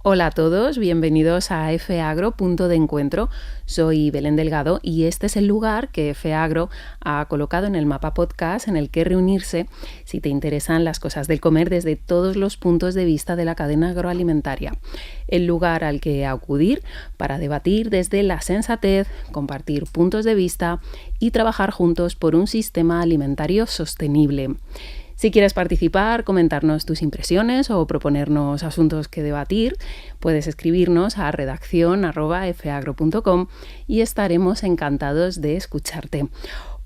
Hola a todos, bienvenidos a FAgro, punto de encuentro. Soy Belén Delgado y este es el lugar que FAgro ha colocado en el mapa podcast en el que reunirse si te interesan las cosas del comer desde todos los puntos de vista de la cadena agroalimentaria. El lugar al que acudir para debatir desde la sensatez, compartir puntos de vista y trabajar juntos por un sistema alimentario sostenible. Si quieres participar, comentarnos tus impresiones o proponernos asuntos que debatir, puedes escribirnos a redaccion@fagro.com y estaremos encantados de escucharte.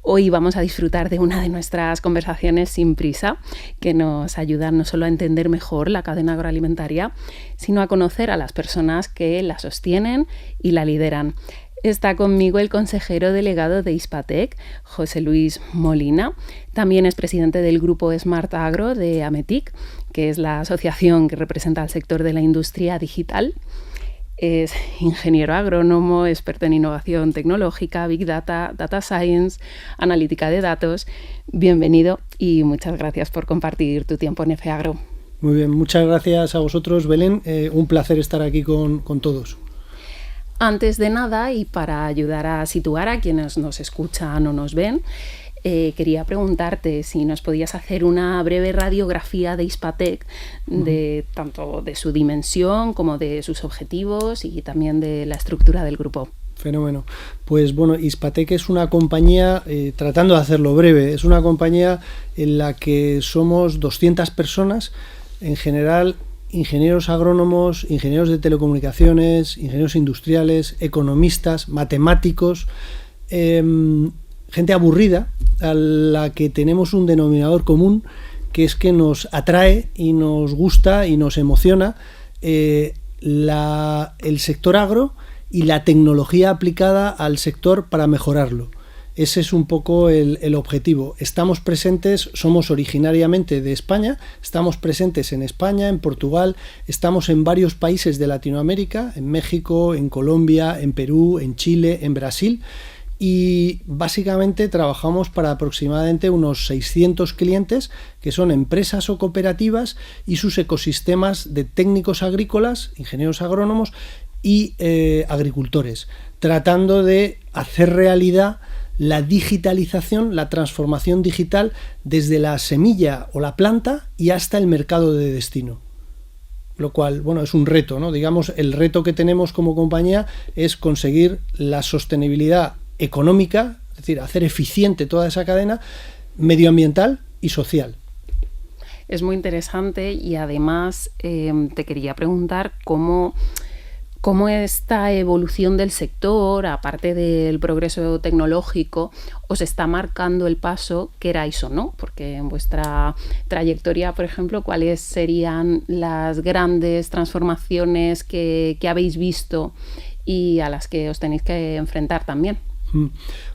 Hoy vamos a disfrutar de una de nuestras conversaciones sin prisa, que nos ayudan no solo a entender mejor la cadena agroalimentaria, sino a conocer a las personas que la sostienen y la lideran. Está conmigo el consejero delegado de Hispatec, José Luis Molina. También es presidente del grupo Smart Agro de Ametic, que es la asociación que representa al sector de la industria digital. Es ingeniero agrónomo, experto en innovación tecnológica, Big Data, Data Science, analítica de datos. Bienvenido y muchas gracias por compartir tu tiempo en FAgro. Muy bien, muchas gracias a vosotros, Belén. Un placer estar aquí con todos. Antes de nada, y para ayudar a situar a quienes nos escuchan o nos ven, quería preguntarte si nos podías hacer una breve radiografía de Hispatec, tanto de su dimensión como de sus objetivos y también de la estructura del grupo. Fenómeno. Pues bueno, Hispatec es una compañía, tratando de hacerlo breve, es una compañía en la que somos 200 personas, en general ingenieros agrónomos, ingenieros de telecomunicaciones, ingenieros industriales, economistas, matemáticos, gente aburrida a la que tenemos un denominador común, que es que nos atrae y nos gusta y nos emociona el sector agro y la tecnología aplicada al sector para mejorarlo. Ese es un poco el objetivo. Estamos presentes, somos originariamente de España, estamos presentes en España, en Portugal, estamos en varios países de Latinoamérica, en México, en Colombia, en Perú, en Chile, en Brasil, y básicamente trabajamos para aproximadamente unos 600 clientes que son empresas o cooperativas y sus ecosistemas de técnicos agrícolas, ingenieros agrónomos y agricultores, tratando de hacer realidad la digitalización, la transformación digital desde la semilla o la planta y hasta el mercado de destino. Lo cual, bueno, es un reto, ¿no? Digamos, el reto que tenemos como compañía es conseguir la sostenibilidad económica, es decir, hacer eficiente toda esa cadena medioambiental y social. Es muy interesante y además te quería preguntar cómo esta evolución del sector, aparte del progreso tecnológico, os está marcando el paso, queráis o no, porque en vuestra trayectoria, por ejemplo, ¿cuáles serían las grandes transformaciones que habéis visto y a las que os tenéis que enfrentar también?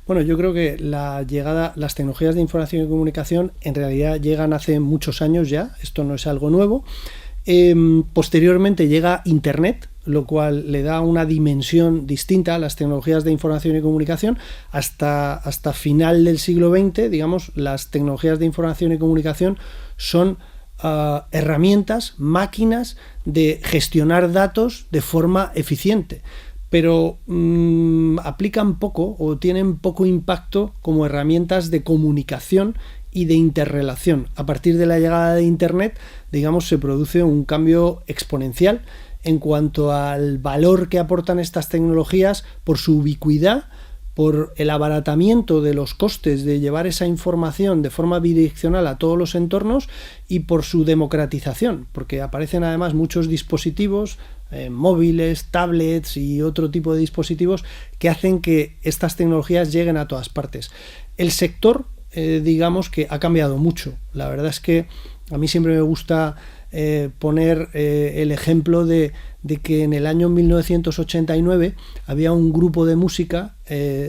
Bueno, yo creo que las tecnologías de información y comunicación en realidad llegan hace muchos años ya, esto no es algo nuevo. Posteriormente llega Internet, lo cual le da una dimensión distinta a las tecnologías de información y comunicación. Hasta final del siglo XX, digamos, las tecnologías de información y comunicación son herramientas, máquinas de gestionar datos de forma eficiente, pero aplican poco o tienen poco impacto como herramientas de comunicación y de interrelación. A partir de la llegada de Internet, digamos, se produce un cambio exponencial en cuanto al valor que aportan estas tecnologías por su ubicuidad, por el abaratamiento de los costes de llevar esa información de forma bidireccional a todos los entornos y por su democratización, porque aparecen además muchos dispositivos, móviles, tablets y otro tipo de dispositivos que hacen que estas tecnologías lleguen a todas partes. El sector, digamos que ha cambiado mucho. La verdad es que a mí siempre me gusta poner el ejemplo de que en el año 1989 había un grupo de música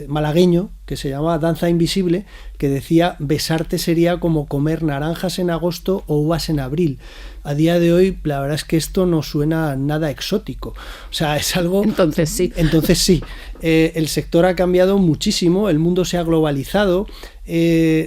malagueño que se llamaba Danza Invisible, que decía: besarte sería como comer naranjas en agosto o uvas en abril. A día de hoy, la verdad es que esto no suena nada exótico. O sea, es algo... Entonces sí. El sector ha cambiado muchísimo, el mundo se ha globalizado,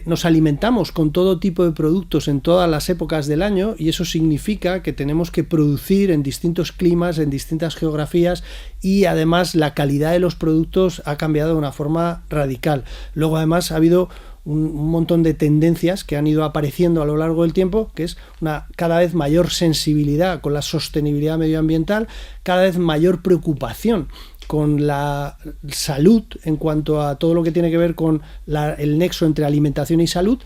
nos alimentamos con todo tipo de productos en todas las épocas del año, y eso significa que tenemos que producir en distintos climas, en distintas geografías y además la calidad de los productos ha cambiado de una forma radical. Luego además ha habido un montón de tendencias que han ido apareciendo a lo largo del tiempo, que es una cada vez mayor sensibilidad con la sostenibilidad medioambiental, cada vez mayor preocupación con la salud en cuanto a todo lo que tiene que ver con el nexo entre alimentación y salud,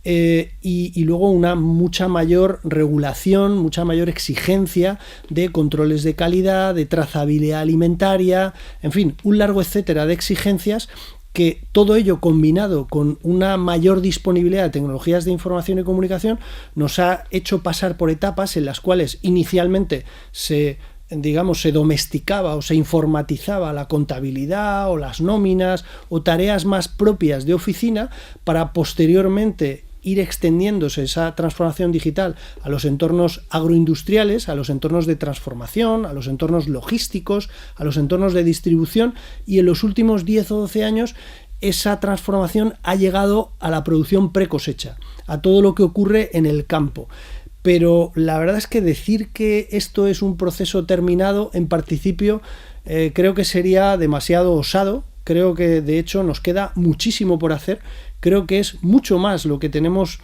y luego una mucha mayor regulación, mucha mayor exigencia de controles de calidad, de trazabilidad alimentaria, en fin, un largo etcétera de exigencias, que todo ello combinado con una mayor disponibilidad de tecnologías de información y comunicación nos ha hecho pasar por etapas en las cuales inicialmente se domesticaba o se informatizaba la contabilidad o las nóminas o tareas más propias de oficina, para posteriormente ir extendiéndose esa transformación digital a los entornos agroindustriales, a los entornos de transformación, a los entornos logísticos, a los entornos de distribución, y en los últimos 10 o 12 años esa transformación ha llegado a la producción precosecha, a todo lo que ocurre en el campo. Pero la verdad es que decir que esto es un proceso terminado en participio creo que sería demasiado osado. Creo que de hecho nos queda muchísimo por hacer. Creo que es mucho más lo que tenemos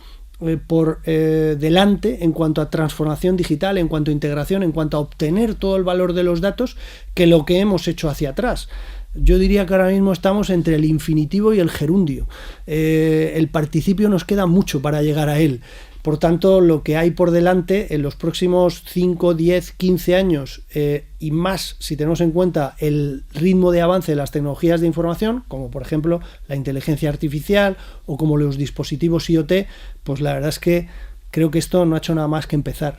por delante en cuanto a transformación digital, en cuanto a integración, en cuanto a obtener todo el valor de los datos, que lo que hemos hecho hacia atrás. Yo diría que ahora mismo estamos entre el infinitivo y el gerundio. El participio nos queda mucho para llegar a él. Por tanto, lo que hay por delante en los próximos 5, 10, 15 años y más, si tenemos en cuenta el ritmo de avance de las tecnologías de información, como por ejemplo la inteligencia artificial o como los dispositivos IoT, pues la verdad es que creo que esto no ha hecho nada más que empezar.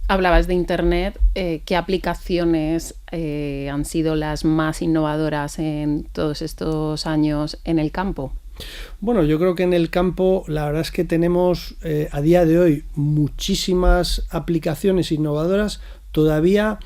Hablabas de Internet. ¿Qué aplicaciones han sido las más innovadoras en todos estos años en el campo? Bueno, yo creo que en el campo la verdad es que tenemos a día de hoy muchísimas aplicaciones innovadoras, todavía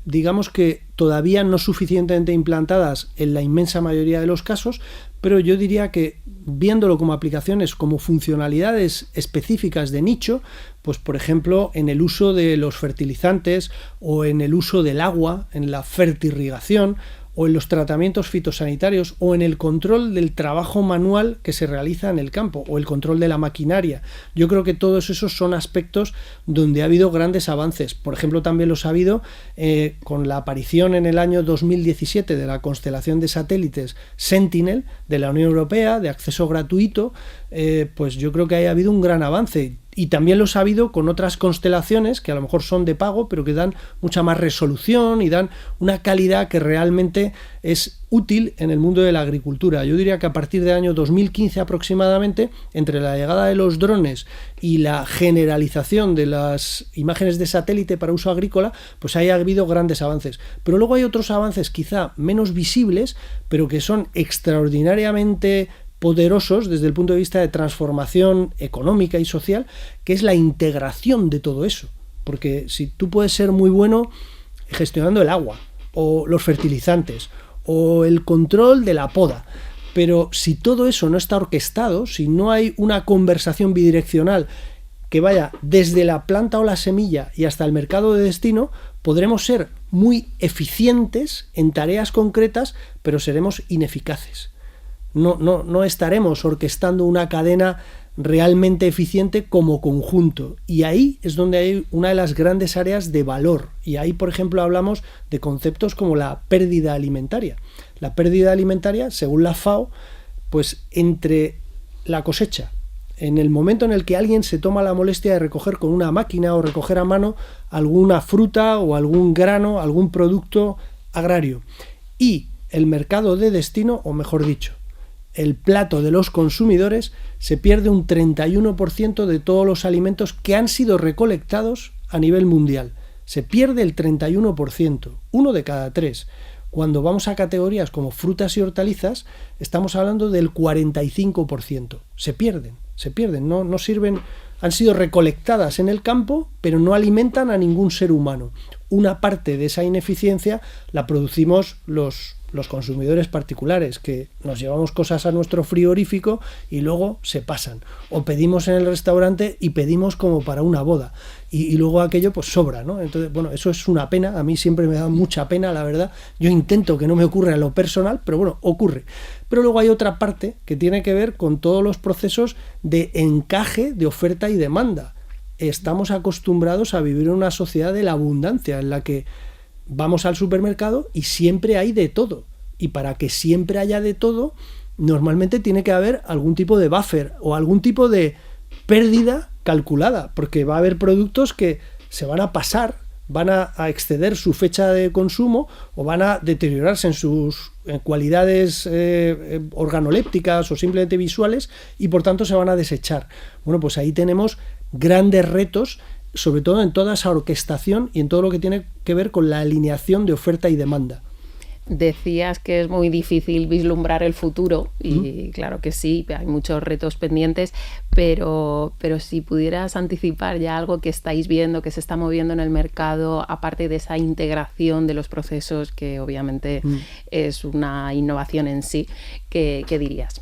digamos que todavía no suficientemente implantadas en la inmensa mayoría de los casos, pero yo diría que viéndolo como aplicaciones, como funcionalidades específicas de nicho, pues por ejemplo en el uso de los fertilizantes o en el uso del agua, en la fertirrigación, o en los tratamientos fitosanitarios, o en el control del trabajo manual que se realiza en el campo, o el control de la maquinaria. Yo creo que todos esos son aspectos donde ha habido grandes avances. Por ejemplo, también los ha habido con la aparición en el año 2017 de la constelación de satélites Sentinel de la Unión Europea, de acceso gratuito, pues yo creo que ahí ha habido un gran avance. Y también los ha habido con otras constelaciones que a lo mejor son de pago, pero que dan mucha más resolución y dan una calidad que realmente es útil en el mundo de la agricultura. Yo diría que a partir del año 2015 aproximadamente, entre la llegada de los drones y la generalización de las imágenes de satélite para uso agrícola, pues ahí ha habido grandes avances. Pero luego hay otros avances quizá menos visibles, pero que son extraordinariamente poderosos desde el punto de vista de transformación económica y social, que es la integración de todo eso. Porque si tú puedes ser muy bueno gestionando el agua, o los fertilizantes, o el control de la poda, pero si todo eso no está orquestado, si no hay una conversación bidireccional que vaya desde la planta o la semilla y hasta el mercado de destino, podremos ser muy eficientes en tareas concretas, pero seremos ineficaces. No estaremos orquestando una cadena realmente eficiente como conjunto, y ahí es donde hay una de las grandes áreas de valor. Y ahí, por ejemplo, hablamos de conceptos como la pérdida alimentaria. La pérdida alimentaria, según la FAO, pues entre la cosecha, en el momento en el que alguien se toma la molestia de recoger con una máquina o recoger a mano alguna fruta o algún grano, algún producto agrario, y el mercado de destino, o mejor dicho, el plato de los consumidores, se pierde un 31% de todos los alimentos que han sido recolectados a nivel mundial. Se pierde el 31%, 1 de cada 3. Cuando vamos a categorías como frutas y hortalizas, estamos hablando del 45%. Se pierden, no sirven, han sido recolectadas en el campo, pero no alimentan a ningún ser humano. una parte de esa ineficiencia la producimos los consumidores particulares, que nos llevamos cosas a nuestro frigorífico y luego se pasan. O pedimos en el restaurante y pedimos como para una boda. Y luego aquello pues sobra, ¿no? Entonces, bueno, eso es una pena. A mí siempre me da mucha pena, la verdad. Yo intento que no me ocurra en lo personal, pero bueno, ocurre. Pero luego hay otra parte que tiene que ver con todos los procesos de encaje de oferta y demanda. Estamos acostumbrados a vivir en una sociedad de la abundancia, en la que vamos al supermercado y siempre hay de todo. Y para que siempre haya de todo, normalmente tiene que haber algún tipo de buffer o algún tipo de pérdida calculada, porque va a haber productos que se van a pasar, van a exceder su fecha de consumo o van a deteriorarse en sus cualidades organolépticas o simplemente visuales, y por tanto se van a desechar. Bueno, pues ahí tenemos grandes retos, sobre todo en toda esa orquestación y en todo lo que tiene que ver con la alineación de oferta y demanda. Decías que es muy difícil vislumbrar el futuro y claro que sí, hay muchos retos pendientes, pero si pudieras anticipar ya algo que estáis viendo, que se está moviendo en el mercado, aparte de esa integración de los procesos, que obviamente es una innovación en sí, ¿qué dirías?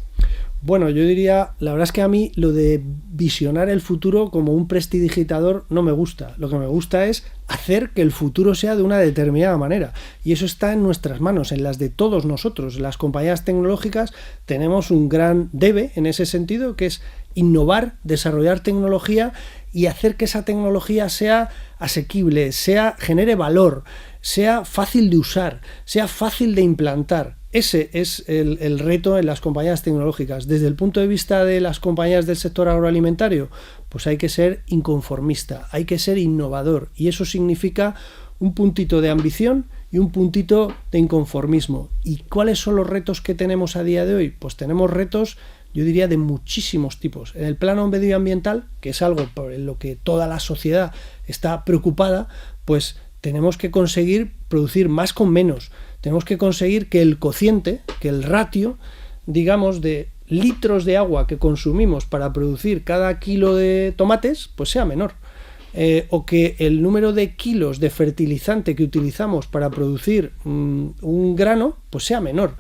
Bueno, yo diría, la verdad es que a mí lo de visionar el futuro como un prestidigitador no me gusta. Lo que me gusta es hacer que el futuro sea de una determinada manera. Y eso está en nuestras manos, en las de todos nosotros. Las compañías tecnológicas tenemos un gran debe en ese sentido, que es innovar, desarrollar tecnología y hacer que esa tecnología sea asequible, genere valor, sea fácil de usar, sea fácil de implantar. Ese es el reto en las compañías tecnológicas. Desde el punto de vista de las compañías del sector agroalimentario, pues hay que ser inconformista, hay que ser innovador, y eso significa un puntito de ambición y un puntito de inconformismo. ¿Y cuáles son los retos que tenemos a día de hoy? Pues tenemos retos, yo diría, de muchísimos tipos. En el plano medioambiental, que es algo por lo que toda la sociedad está preocupada, pues tenemos que conseguir producir más con menos. Tenemos que conseguir que el cociente, que el ratio, digamos, de litros de agua que consumimos para producir cada kilo de tomates, pues sea menor. O que el número de kilos de fertilizante que utilizamos para producir un grano, pues sea menor.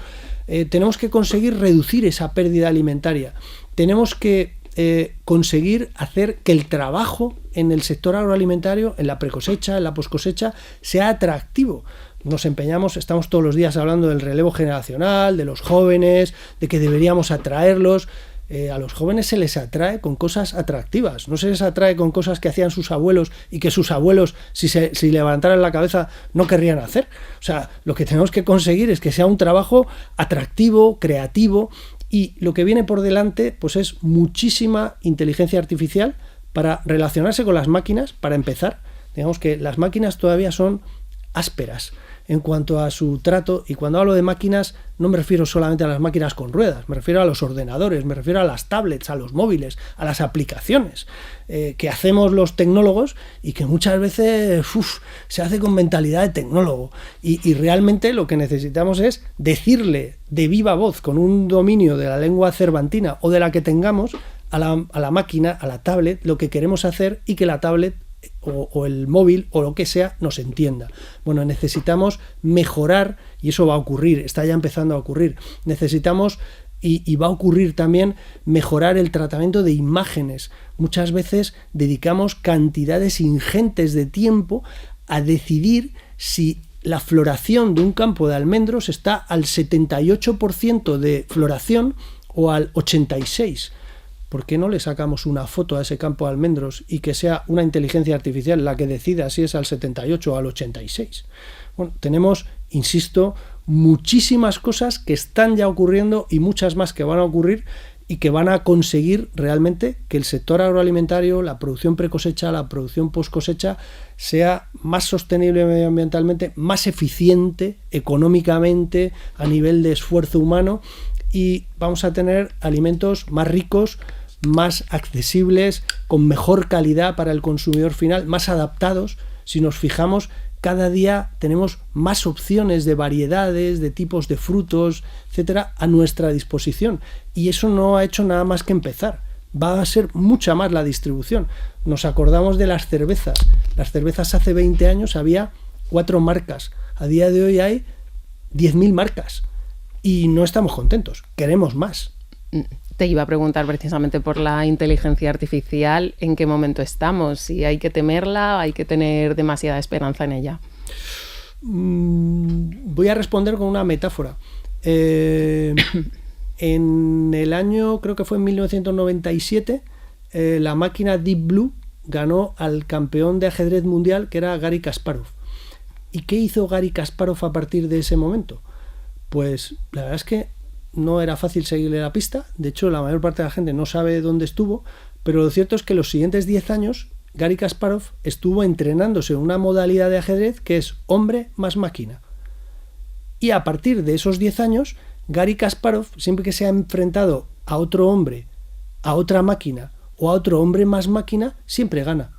Tenemos que conseguir reducir esa pérdida alimentaria. Tenemos que conseguir hacer que el trabajo en el sector agroalimentario, en la precosecha, en la poscosecha, sea atractivo. Nos empeñamos, estamos todos los días hablando del relevo generacional, de los jóvenes, de que deberíamos atraerlos. A los jóvenes se les atrae con cosas atractivas, no se les atrae con cosas que hacían sus abuelos y que sus abuelos, si levantaran la cabeza, no querrían hacer. O sea, lo que tenemos que conseguir es que sea un trabajo atractivo, creativo, y lo que viene por delante pues es muchísima inteligencia artificial para relacionarse con las máquinas. Para empezar, digamos que las máquinas todavía son ásperas en cuanto a su trato, y cuando hablo de máquinas no me refiero solamente a las máquinas con ruedas, me refiero a los ordenadores, me refiero a las tablets, a los móviles, a las aplicaciones que hacemos los tecnólogos y que muchas veces se hace con mentalidad de tecnólogo, y realmente lo que necesitamos es decirle de viva voz, con un dominio de la lengua cervantina o de la que tengamos, a la máquina, a la tablet, lo que queremos hacer, y que la tablet o el móvil o lo que sea nos entienda. Bueno, necesitamos mejorar, y eso va a ocurrir, está ya empezando a ocurrir. Necesitamos, y va a ocurrir también, mejorar el tratamiento de imágenes. Muchas veces dedicamos cantidades ingentes de tiempo a decidir si la floración de un campo de almendros está al 78% de floración o al 86%. ¿Por qué no le sacamos una foto a ese campo de almendros y que sea una inteligencia artificial la que decida si es al 78 o al 86? Bueno, tenemos, insisto, muchísimas cosas que están ya ocurriendo y muchas más que van a ocurrir, y que van a conseguir realmente que el sector agroalimentario, la producción precosecha, la producción poscosecha, sea más sostenible medioambientalmente, más eficiente económicamente a nivel de esfuerzo humano, y vamos a tener alimentos más ricos, más accesibles, con mejor calidad para el consumidor final, más adaptados. Si nos fijamos, cada día tenemos más opciones de variedades, de tipos de frutos, etcétera, a nuestra disposición, y eso no ha hecho nada más que empezar. Va a ser mucha más la distribución. Nos acordamos de las cervezas. Las cervezas hace 20 años había 4 marcas. A día de hoy hay 10.000 marcas y no estamos contentos, queremos más. Te iba a preguntar precisamente por la inteligencia artificial, ¿en qué momento estamos? Si hay que temerla, hay que tener demasiada esperanza en ella. Voy a responder con una metáfora. En el año, creo que fue en 1997, la máquina Deep Blue ganó al campeón de ajedrez mundial, que era Garry Kasparov. ¿Y qué hizo Garry Kasparov a partir de ese momento? Pues la verdad es que no era fácil seguirle la pista. De hecho, la mayor parte de la gente no sabe dónde estuvo, pero lo cierto es que los siguientes 10 años Garry Kasparov estuvo entrenándose en una modalidad de ajedrez que es hombre más máquina. Y a partir de esos 10 años, Garry Kasparov, siempre que se ha enfrentado a otro hombre, a otra máquina o a otro hombre más máquina, siempre gana.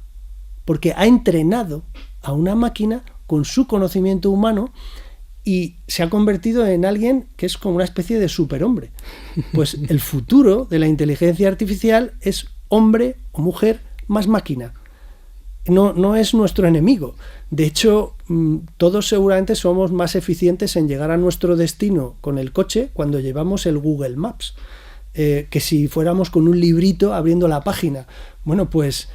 Porque ha entrenado a una máquina con su conocimiento humano y se ha convertido en alguien que es como una especie de superhombre. Pues el futuro de la inteligencia artificial es hombre o mujer más máquina. No es nuestro enemigo. De hecho, todos seguramente somos más eficientes en llegar a nuestro destino con el coche cuando llevamos el Google Maps, que si fuéramos con un librito abriendo la página. Bueno, pues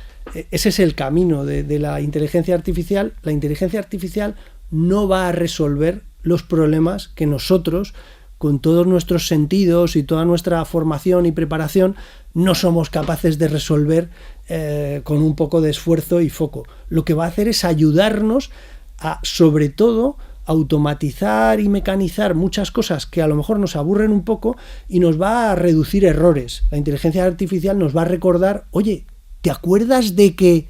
ese es el camino de la inteligencia artificial. La inteligencia artificial no va a resolver los problemas que nosotros, con todos nuestros sentidos y toda nuestra formación y preparación, no somos capaces de resolver con un poco de esfuerzo y foco. Lo que va a hacer es ayudarnos a, sobre todo, automatizar y mecanizar muchas cosas que a lo mejor nos aburren un poco y nos va a reducir errores. La inteligencia artificial nos va a recordar, oye, ¿te acuerdas de que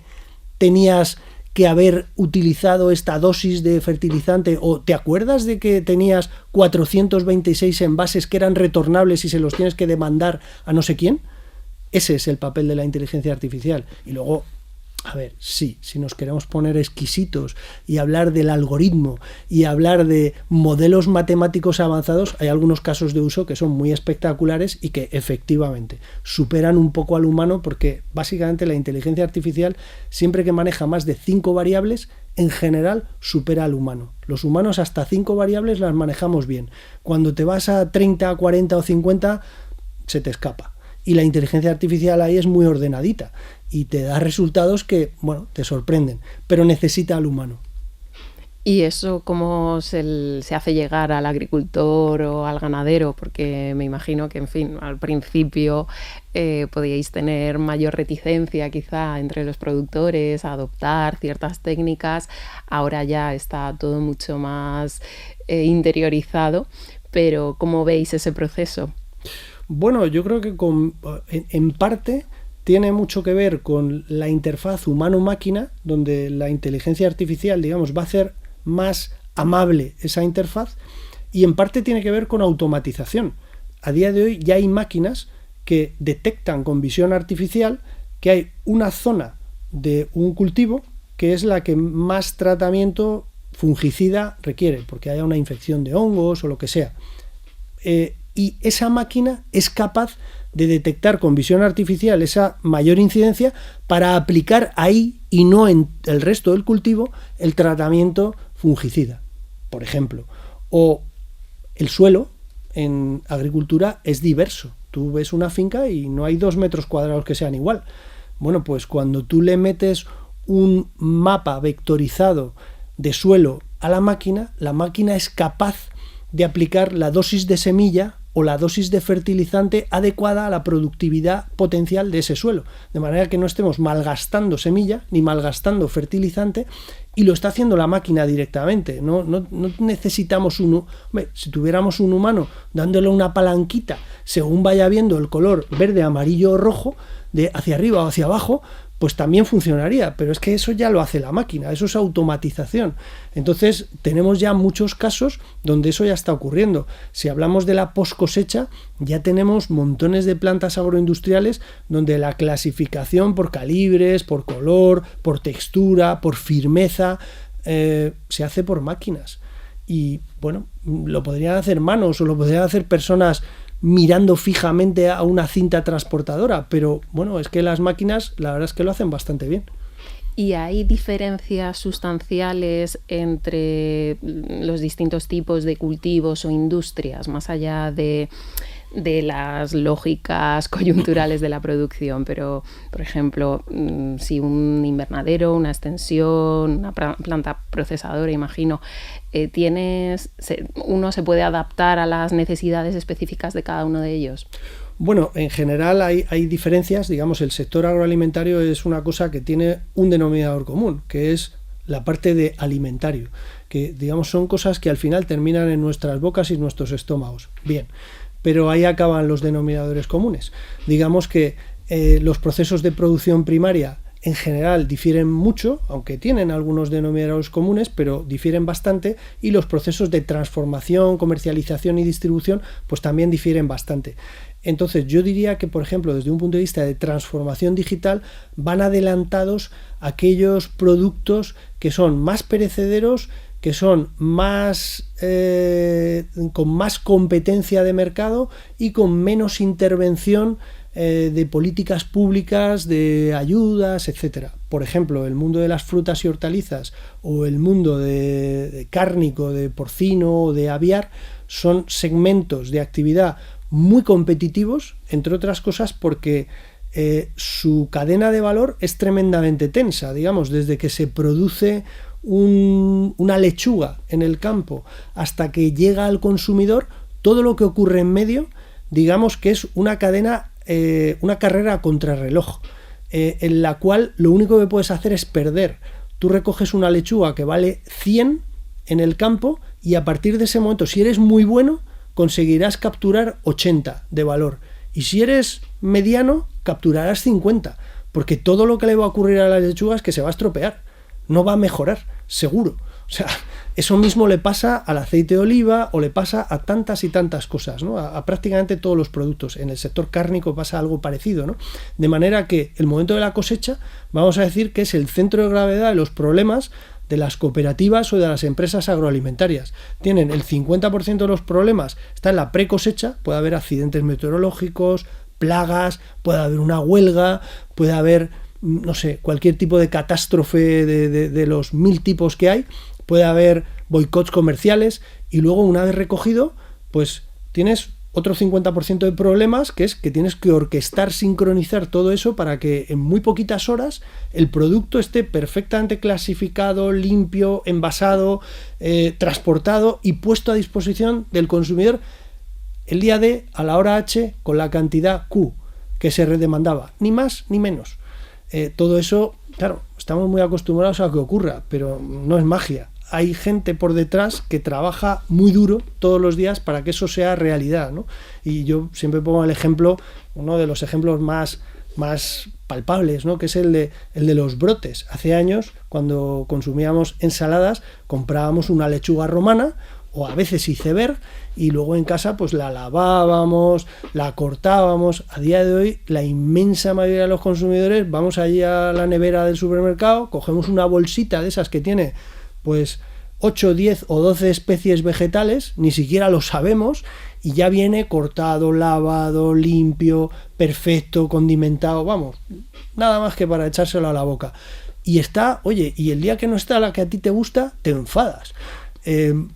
tenías que haber utilizado esta dosis de fertilizante? ¿O te acuerdas de que tenías 426 envases que eran retornables y se los tienes que demandar a no sé quién? Ese es el papel de la inteligencia artificial. Y luego, a ver, sí, si nos queremos poner exquisitos y hablar del algoritmo y hablar de modelos matemáticos avanzados, hay algunos casos de uso que son muy espectaculares y que efectivamente superan un poco al humano, porque básicamente la inteligencia artificial, siempre que maneja más de 5 variables, en general supera al humano. Los humanos hasta 5 variables las manejamos bien. Cuando te vas a 30, 40 o 50, se te escapa. Y la inteligencia artificial ahí es muy ordenadita y te da resultados que, bueno, te sorprenden, pero necesita al humano. ¿Y eso cómo se hace llegar al agricultor o al ganadero? Porque me imagino que, en fin, al principio podíais tener mayor reticencia quizá entre los productores a adoptar ciertas técnicas. Ahora ya está todo mucho más interiorizado, pero ¿cómo veis ese proceso? Bueno, yo creo que en parte tiene mucho que ver con la interfaz humano-máquina, donde la inteligencia artificial, digamos, va a hacer más amable esa interfaz, y en parte tiene que ver con automatización. A día de hoy ya hay máquinas que detectan con visión artificial que hay una zona de un cultivo que es la que más tratamiento fungicida requiere, porque haya una infección de hongos o lo que sea. Y esa máquina es capaz de detectar con visión artificial esa mayor incidencia para aplicar ahí y no en el resto del cultivo el tratamiento fungicida, por ejemplo. O el suelo en agricultura es diverso. Tú ves una finca y no hay 2 metros cuadrados que sean igual. Bueno, pues cuando tú le metes un mapa vectorizado de suelo a la máquina es capaz de aplicar la dosis de semilla o la dosis de fertilizante adecuada a la productividad potencial de ese suelo, de manera que no estemos malgastando semilla ni malgastando fertilizante, y lo está haciendo la máquina directamente. No necesitamos si tuviéramos un humano dándole una palanquita según vaya viendo el color verde, amarillo o rojo, de hacia arriba o hacia abajo, pues también funcionaría, pero es que eso ya lo hace la máquina, eso es automatización. Entonces tenemos ya muchos casos donde eso ya está ocurriendo. Si hablamos de la post cosecha, ya tenemos montones de plantas agroindustriales donde la clasificación por calibres, por color, por textura, por firmeza, se hace por máquinas. Y bueno, lo podrían hacer manos o lo podrían hacer personas mirando fijamente a una cinta transportadora, pero bueno, es que las máquinas la verdad es que lo hacen bastante bien. ¿Y hay diferencias sustanciales entre los distintos tipos de cultivos o industrias, más allá de las lógicas coyunturales de la producción? Pero, por ejemplo, si un invernadero, una extensión, una planta procesadora, imagino, uno se puede adaptar a las necesidades específicas de cada uno de ellos. Bueno, en general hay diferencias. Digamos, el sector agroalimentario es una cosa que tiene un denominador común, que es la parte de alimentario, que digamos son cosas que al final terminan en nuestras bocas y nuestros estómagos. Bien, pero ahí acaban los denominadores comunes. Digamos que los procesos de producción primaria en general difieren mucho, aunque tienen algunos denominadores comunes, pero difieren bastante, y los procesos de transformación, comercialización y distribución pues también difieren bastante. Entonces yo diría que, por ejemplo, desde un punto de vista de transformación digital, van adelantados aquellos productos que son más perecederos, que son más con más competencia de mercado y con menos intervención de políticas públicas, de ayudas, etcétera. Por ejemplo, el mundo de las frutas y hortalizas o el mundo de cárnico, de porcino o de aviar son segmentos de actividad muy competitivos, entre otras cosas porque su cadena de valor es tremendamente tensa. Digamos, desde que se produce una lechuga en el campo hasta que llega al consumidor, todo lo que ocurre en medio, digamos que es una cadena, una carrera a contrarreloj, en la cual lo único que puedes hacer es perder. Tú recoges una lechuga que vale 100 en el campo y a partir de ese momento, si eres muy bueno, conseguirás capturar 80 de valor. Y si eres mediano, capturarás 50. Porque todo lo que le va a ocurrir a las lechugas es que se va a estropear. No va a mejorar, seguro. O sea, eso mismo le pasa al aceite de oliva o le pasa a tantas y tantas cosas, ¿no? A prácticamente todos los productos. En el sector cárnico pasa algo parecido, ¿no? De manera que el momento de la cosecha, vamos a decir que es el centro de gravedad de los problemas de las cooperativas o de las empresas agroalimentarias. Tienen el 50% de los problemas, está en la precosecha, puede haber accidentes meteorológicos, plagas, puede haber una huelga, puede haber, no sé, cualquier tipo de catástrofe de los 1000 tipos que hay, puede haber boicots comerciales y luego una vez recogido, pues tienes otro 50% de problemas, que es que tienes que orquestar, sincronizar todo eso para que en muy poquitas horas el producto esté perfectamente clasificado, limpio, envasado, transportado y puesto a disposición del consumidor el día D, a la hora H, con la cantidad Q que se redemandaba, ni más ni menos. Todo eso, claro, estamos muy acostumbrados a que ocurra, pero no es magia. Hay gente por detrás que trabaja muy duro todos los días para que eso sea realidad, ¿no? Y yo siempre pongo el ejemplo, uno de los ejemplos más palpables, ¿no? Que es el de los brotes. Hace años, cuando consumíamos ensaladas, comprábamos una lechuga romana o a veces iceberg y luego en casa pues la lavábamos, la cortábamos. A día de hoy la inmensa mayoría de los consumidores vamos allí a la nevera del supermercado, cogemos una bolsita de esas que tiene pues 8, 10 o 12 especies vegetales, ni siquiera lo sabemos, y ya viene cortado, lavado, limpio, perfecto, condimentado, vamos, nada más que para echárselo a la boca. Y está, oye, y el día que no está la que a ti te gusta, te enfadas.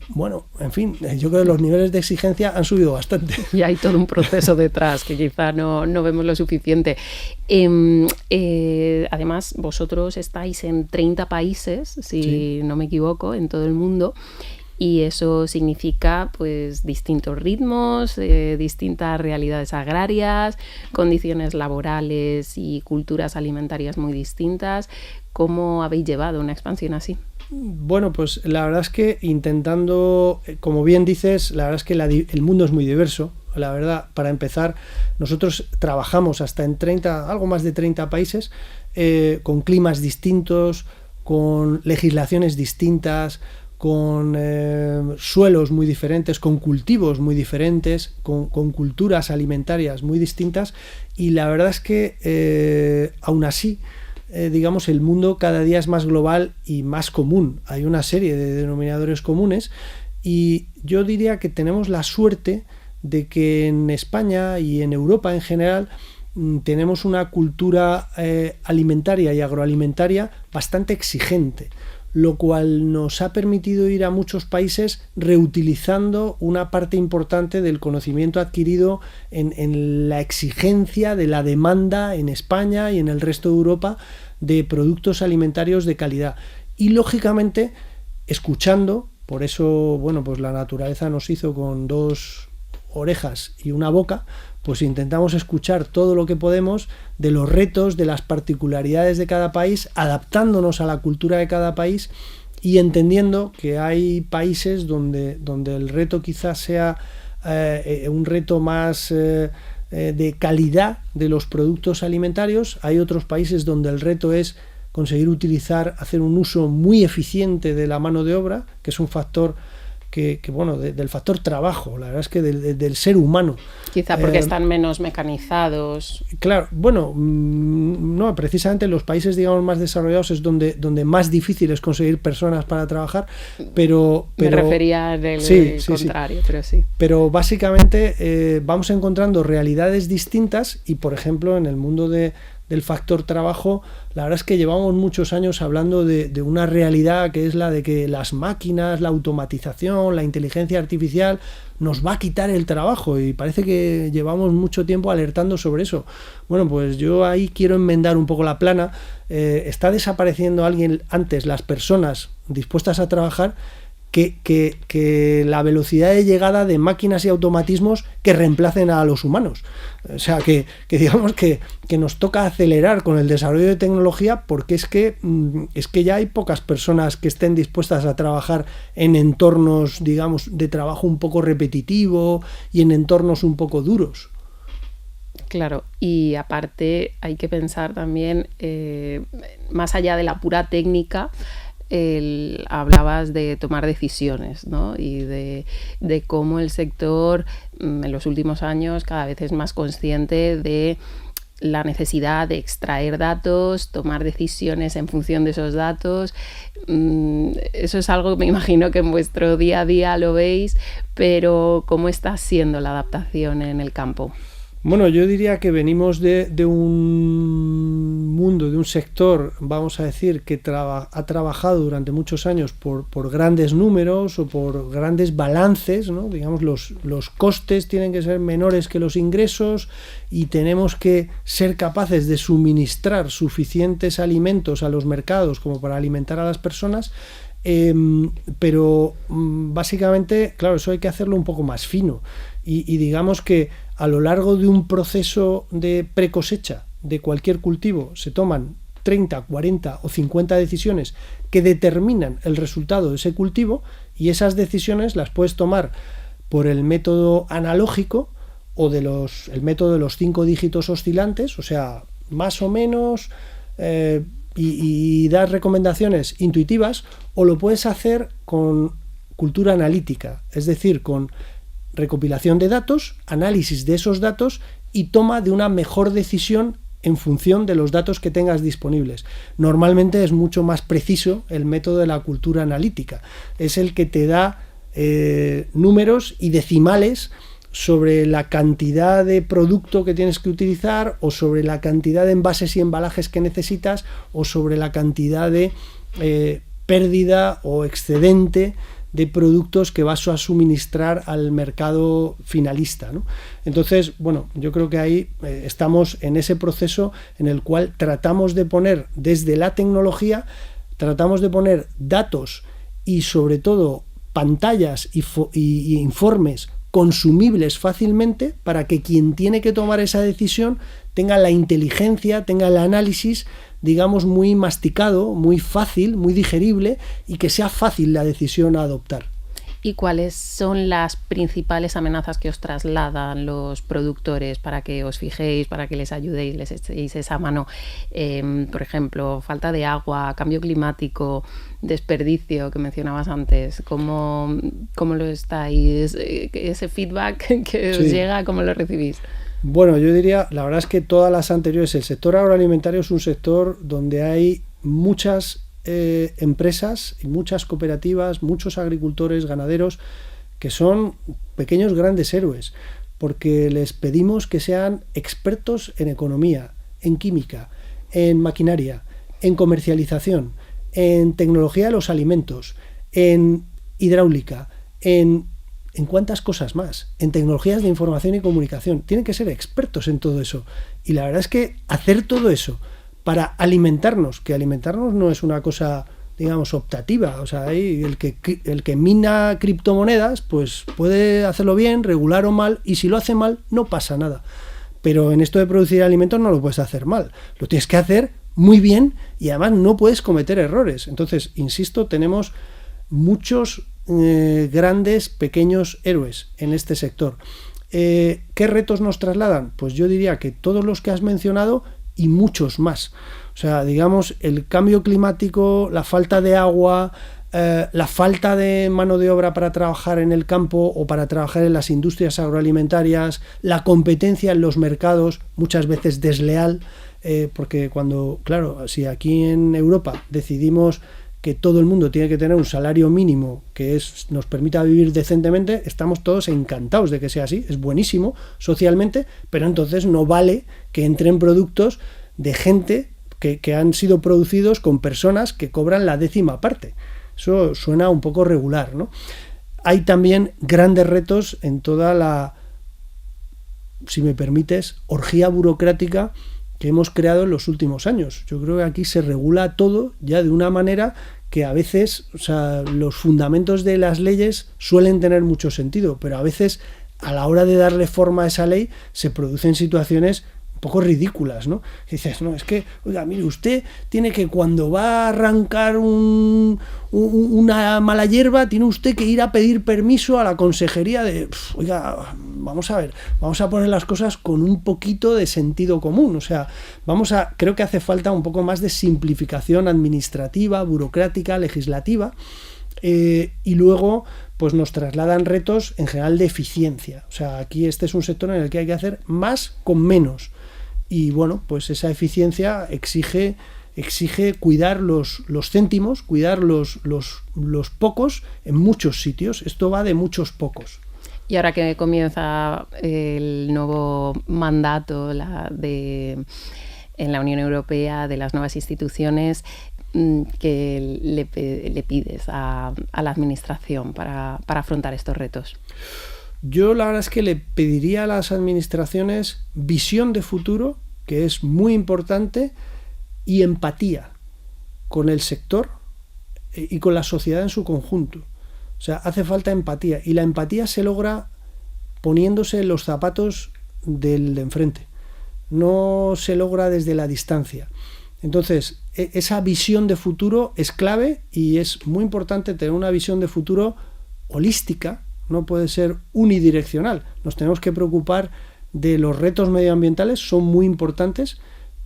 Bueno, en fin, yo creo que los niveles de exigencia han subido bastante. Y hay todo un proceso detrás que quizá no vemos lo suficiente. Además, vosotros estáis en 30 países, si sí, no me equivoco, en todo el mundo. Y eso significa pues distintos ritmos, distintas realidades agrarias, condiciones laborales y culturas alimentarias muy distintas. ¿Cómo habéis llevado una expansión así? Bueno, pues la verdad es que intentando, como bien dices, la verdad es que el mundo es muy diverso. La verdad, para empezar, nosotros trabajamos hasta en algo más de 30 países, con climas distintos, con legislaciones distintas, con suelos muy diferentes, con cultivos muy diferentes, con culturas alimentarias muy distintas, y la verdad es que aún así, digamos, el mundo cada día es más global y más común. Hay una serie de denominadores comunes y yo diría que tenemos la suerte de que en España y en Europa en general tenemos una cultura alimentaria y agroalimentaria bastante exigente, lo cual nos ha permitido ir a muchos países reutilizando una parte importante del conocimiento adquirido en la exigencia de la demanda en España y en el resto de Europa de productos alimentarios de calidad. Y lógicamente escuchando, por eso, bueno, pues la naturaleza nos hizo con 2 orejas y una boca, pues intentamos escuchar todo lo que podemos de los retos, de las particularidades de cada país, adaptándonos a la cultura de cada país y entendiendo que hay países donde el reto quizás sea un reto más de calidad de los productos alimentarios. Hay otros países donde el reto es conseguir hacer un uso muy eficiente de la mano de obra, que es un factor del factor trabajo, la verdad es que del ser humano. Quizá porque están menos mecanizados. Claro, bueno, no, precisamente en los países, digamos, más desarrollados es donde más difícil es conseguir personas para trabajar, pero me refería al contrario, pero sí. Pero básicamente vamos encontrando realidades distintas y, por ejemplo, en el mundo del factor trabajo, la verdad es que llevamos muchos años hablando de una realidad que es la de que las máquinas, la automatización, la inteligencia artificial nos va a quitar el trabajo, y parece que llevamos mucho tiempo alertando sobre eso. Bueno, pues yo ahí quiero enmendar un poco la plana. Está desapareciendo las personas dispuestas a trabajar, que la velocidad de llegada de máquinas y automatismos que reemplacen a los humanos. O sea, que digamos que nos toca acelerar con el desarrollo de tecnología, porque es que ya hay pocas personas que estén dispuestas a trabajar en entornos, digamos, de trabajo un poco repetitivo y en entornos un poco duros. Claro, y aparte hay que pensar también, más allá de la pura técnica, hablabas de tomar decisiones, ¿no? Y de cómo el sector en los últimos años cada vez es más consciente de la necesidad de extraer datos, tomar decisiones en función de esos datos. Eso es algo que me imagino que en vuestro día a día lo veis, pero ¿cómo está siendo la adaptación en el campo? Bueno, yo diría que venimos de un mundo, de un sector, vamos a decir, que ha trabajado durante muchos años por grandes números o por grandes balances, ¿no? Digamos, los costes tienen que ser menores que los ingresos y tenemos que ser capaces de suministrar suficientes alimentos a los mercados como para alimentar a las personas. Pero básicamente, claro, eso hay que hacerlo un poco más fino y digamos que a lo largo de un proceso de precosecha de cualquier cultivo se toman 30, 40 o 50 decisiones que determinan el resultado de ese cultivo, y esas decisiones las puedes tomar por el método analógico o el método de los 5 dígitos oscilantes, o sea, más o menos, y dar recomendaciones intuitivas, o lo puedes hacer con cultura analítica, es decir, con recopilación de datos, análisis de esos datos y toma de una mejor decisión en función de los datos que tengas disponibles. Normalmente es mucho más preciso el método de la cultura analítica, es el que te da números y decimales sobre la cantidad de producto que tienes que utilizar, o sobre la cantidad de envases y embalajes que necesitas, o sobre la cantidad de pérdida o excedente de productos que vas a suministrar al mercado finalista, ¿no? Entonces, bueno, yo creo que ahí estamos en ese proceso en el cual tratamos de poner desde la tecnología, tratamos de poner datos y sobre todo pantallas y informes consumibles fácilmente para que quien tiene que tomar esa decisión tenga la inteligencia, tenga el análisis, digamos, muy masticado, muy fácil, muy digerible, y que sea fácil la decisión a adoptar. ¿Y cuáles son las principales amenazas que os trasladan los productores para que os fijéis, para que les ayudéis, les echéis esa mano? Por ejemplo, falta de agua, cambio climático, desperdicio que mencionabas antes. ¿Cómo lo estáis? Ese feedback que os llega, ¿cómo lo recibís? Bueno, yo diría, la verdad es que todas las anteriores, el sector agroalimentario es un sector donde hay muchas empresas y muchas cooperativas, muchos agricultores, ganaderos, que son pequeños grandes héroes, porque les pedimos que sean expertos en economía, en química, en maquinaria, en comercialización, en tecnología de los alimentos, en hidráulica, en cuántas cosas más, en tecnologías de información y comunicación. Tienen que ser expertos en todo eso. Y la verdad es que hacer todo eso para alimentarnos, que alimentarnos no es una cosa, digamos, optativa. O sea, hay el que mina criptomonedas, pues puede hacerlo bien, regular o mal, y si lo hace mal, no pasa nada. Pero en esto de producir alimentos no lo puedes hacer mal. Lo tienes que hacer muy bien y además no puedes cometer errores. Entonces, insisto, tenemos muchos grandes, pequeños héroes en este sector. ¿Qué retos nos trasladan? Pues yo diría que todos los que has mencionado y muchos más. O sea, digamos, el cambio climático, la falta de agua, la falta de mano de obra para trabajar en el campo o para trabajar en las industrias agroalimentarias, la competencia en los mercados, muchas veces desleal, porque cuando, claro, si aquí en Europa decidimos que todo el mundo tiene que tener un salario mínimo que nos permita vivir decentemente, estamos todos encantados de que sea así, es buenísimo socialmente, pero entonces no vale que entren productos de gente que han sido producidos con personas que cobran la 10ª parte. Eso suena un poco regular, ¿no? Hay también grandes retos en toda la, si me permites, orgía burocrática que hemos creado en los últimos años. Yo creo que aquí se regula todo ya de una manera que a veces, o sea, los fundamentos de las leyes suelen tener mucho sentido, pero a veces a la hora de darle forma a esa ley se producen situaciones un poco ridículas, ¿no? Y dices, no, es que, oiga, mire, usted tiene que, cuando va a arrancar una mala hierba, tiene usted que ir a pedir permiso a la consejería de, oiga, vamos a ver, vamos a poner las cosas con un poquito de sentido común. O sea, creo que hace falta un poco más de simplificación administrativa, burocrática, legislativa, y luego pues nos trasladan retos en general de eficiencia. O sea, aquí este es un sector en el que hay que hacer más con menos. Y bueno, pues esa eficiencia exige cuidar los céntimos, cuidar los pocos en muchos sitios. Esto va de muchos pocos. Y ahora que comienza el nuevo mandato en la Unión Europea, de las nuevas instituciones, ¿qué le pides a la administración para afrontar estos retos? Yo la verdad es que le pediría a las administraciones visión de futuro, que es muy importante, y empatía con el sector y con la sociedad en su conjunto. O sea, hace falta empatía, y la empatía se logra poniéndose en los zapatos del de enfrente. No se logra desde la distancia. Entonces, esa visión de futuro es clave, y es muy importante tener una visión de futuro holística. No puede ser unidireccional. Nos tenemos que preocupar de los retos medioambientales, son muy importantes.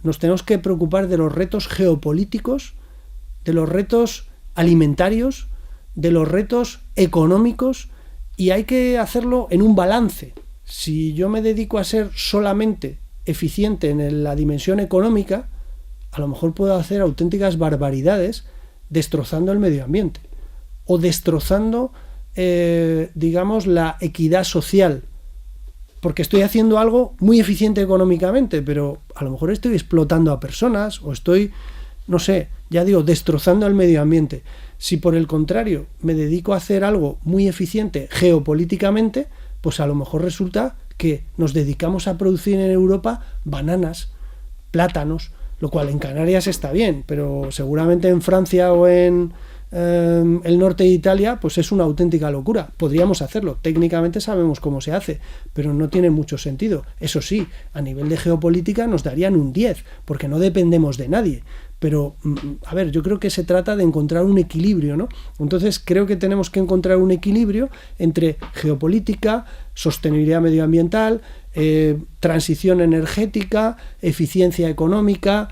Nos tenemos que preocupar de los retos geopolíticos, de los retos alimentarios, de los retos económicos, y hay que hacerlo en un balance. Si yo me dedico a ser solamente eficiente en la dimensión económica, a lo mejor puedo hacer auténticas barbaridades destrozando el medio ambiente o destrozando digamos, la equidad social, porque estoy haciendo algo muy eficiente económicamente, pero a lo mejor estoy explotando a personas o estoy, no sé, ya digo, destrozando el medio ambiente. Si por el contrario me dedico a hacer algo muy eficiente geopolíticamente, pues a lo mejor resulta que nos dedicamos a producir en Europa bananas, plátanos, lo cual en Canarias está bien, pero seguramente en Francia o en el norte de Italia pues es una auténtica locura. Podríamos hacerlo, técnicamente sabemos cómo se hace, pero no tiene mucho sentido. Eso sí, a nivel de geopolítica nos darían un 10, porque no dependemos de nadie. Pero, a ver, yo creo que se trata de encontrar un equilibrio, ¿no? Entonces creo que tenemos que encontrar un equilibrio entre geopolítica, sostenibilidad medioambiental, transición energética, eficiencia económica,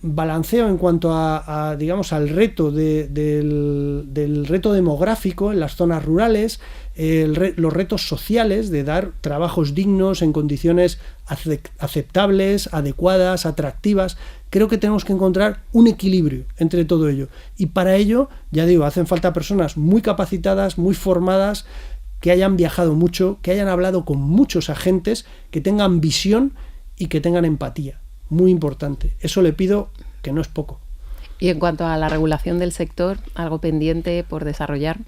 balanceo en cuanto a digamos, al reto del reto demográfico en las zonas rurales, los retos sociales de dar trabajos dignos en condiciones aceptables, adecuadas, atractivas. Creo que tenemos que encontrar un equilibrio entre todo ello, y para ello, ya digo, hacen falta personas muy capacitadas, muy formadas, que hayan viajado mucho, que hayan hablado con muchos agentes, que tengan visión y que tengan empatía. Muy importante. Eso le pido, que no es poco. Y en cuanto a la regulación del sector, ¿algo pendiente por desarrollar?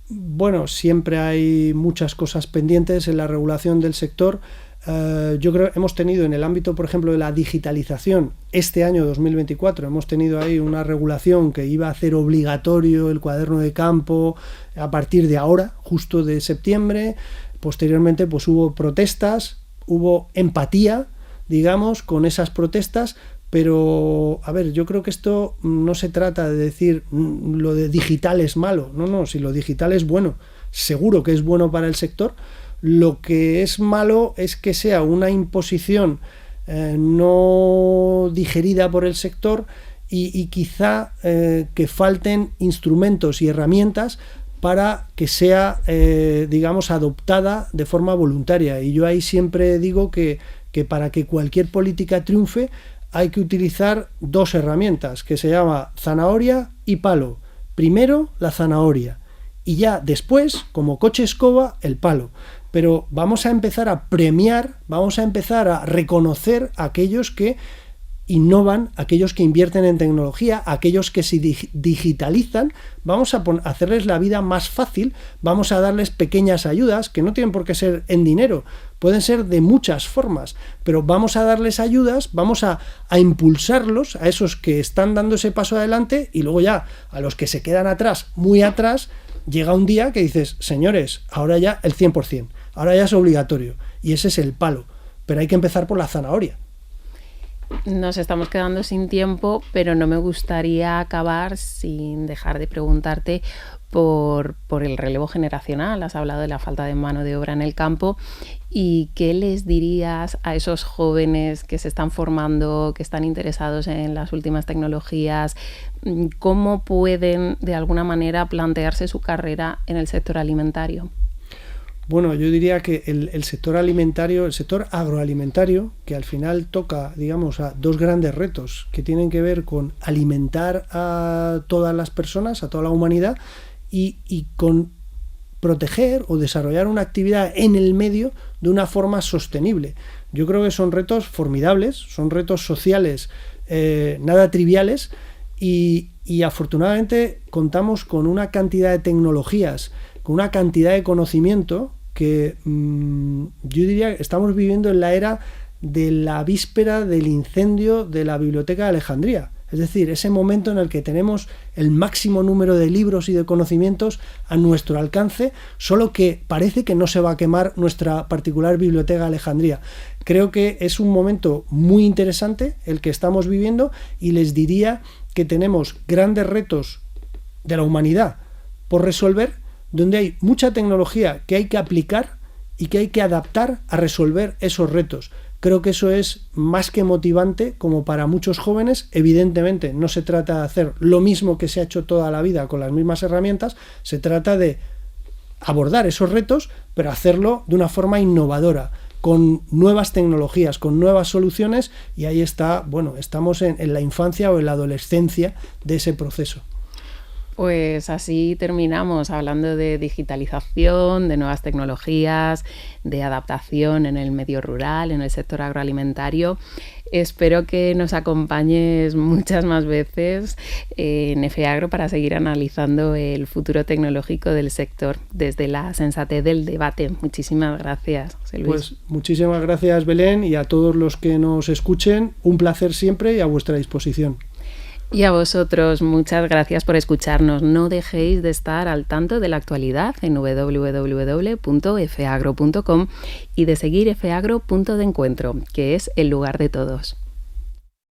Bueno, siempre hay muchas cosas pendientes en la regulación del sector. Yo creo que hemos tenido en el ámbito, por ejemplo, de la digitalización, este año 2024, hemos tenido ahí una regulación que iba a hacer obligatorio el cuaderno de campo a partir de ahora, justo de septiembre. Posteriormente, pues hubo protestas, hubo empatía, digamos, con esas protestas. Pero, a ver, yo creo que esto no se trata de decir lo de digital es malo. No, si lo digital es bueno, seguro que es bueno para el sector. Lo que es malo es que sea una imposición no digerida por el sector y quizá que falten instrumentos y herramientas para que sea, digamos, adoptada de forma voluntaria. Y yo ahí siempre digo que para que cualquier política triunfe, hay que utilizar dos herramientas, que se llama zanahoria y palo. Primero la zanahoria y ya después, como coche escoba, el palo. Pero vamos a empezar a premiar, vamos a empezar a reconocer a aquellos que innovan, aquellos que invierten en tecnología, aquellos que se digitalizan. Vamos a hacerles la vida más fácil, vamos a darles pequeñas ayudas que no tienen por qué ser en dinero, pueden ser de muchas formas, pero vamos a darles ayudas, vamos a impulsarlos, a esos que están dando ese paso adelante, y luego ya a los que se quedan atrás, muy atrás, llega un día que dices, señores, ahora ya el 100%, ahora ya es obligatorio, y ese es el palo, pero hay que empezar por la zanahoria. Nos estamos quedando sin tiempo, pero no me gustaría acabar sin dejar de preguntarte por el relevo generacional. Has hablado de la falta de mano de obra en el campo. ¿Y qué les dirías a esos jóvenes que se están formando, que están interesados en las últimas tecnologías? ¿Cómo pueden, de alguna manera, plantearse su carrera en el sector alimentario? Bueno, yo diría que el sector alimentario, el sector agroalimentario, que al final toca, digamos, a dos grandes retos que tienen que ver con alimentar a todas las personas, a toda la humanidad, y con proteger o desarrollar una actividad en el medio de una forma sostenible. Yo creo que son retos formidables, son retos sociales nada triviales, y afortunadamente contamos con una cantidad de tecnologías, con una cantidad de conocimiento que yo diría que estamos viviendo en la era de la víspera del incendio de la Biblioteca de Alejandría. Es decir, ese momento en el que tenemos el máximo número de libros y de conocimientos a nuestro alcance, solo que parece que no se va a quemar nuestra particular Biblioteca de Alejandría. Creo que es un momento muy interesante el que estamos viviendo, y les diría que tenemos grandes retos de la humanidad por resolver, donde hay mucha tecnología que hay que aplicar y que hay que adaptar a resolver esos retos. Creo que eso es más que motivante como para muchos jóvenes. Evidentemente no se trata de hacer lo mismo que se ha hecho toda la vida con las mismas herramientas, se trata de abordar esos retos, pero hacerlo de una forma innovadora, con nuevas tecnologías, con nuevas soluciones, y ahí está, bueno, estamos en la infancia o en la adolescencia de ese proceso. Pues así terminamos hablando de digitalización, de nuevas tecnologías, de adaptación en el medio rural, en el sector agroalimentario. Espero que nos acompañes muchas más veces en FEAGRO para seguir analizando el futuro tecnológico del sector desde la sensatez del debate. Muchísimas gracias, José Luis. Pues muchísimas gracias, Belén, y a todos los que nos escuchen, un placer siempre y a vuestra disposición. Y a vosotros, muchas gracias por escucharnos. No dejéis de estar al tanto de la actualidad en www.feagro.com y de seguir FEAGRO Punto de Encuentro, que es el lugar de todos.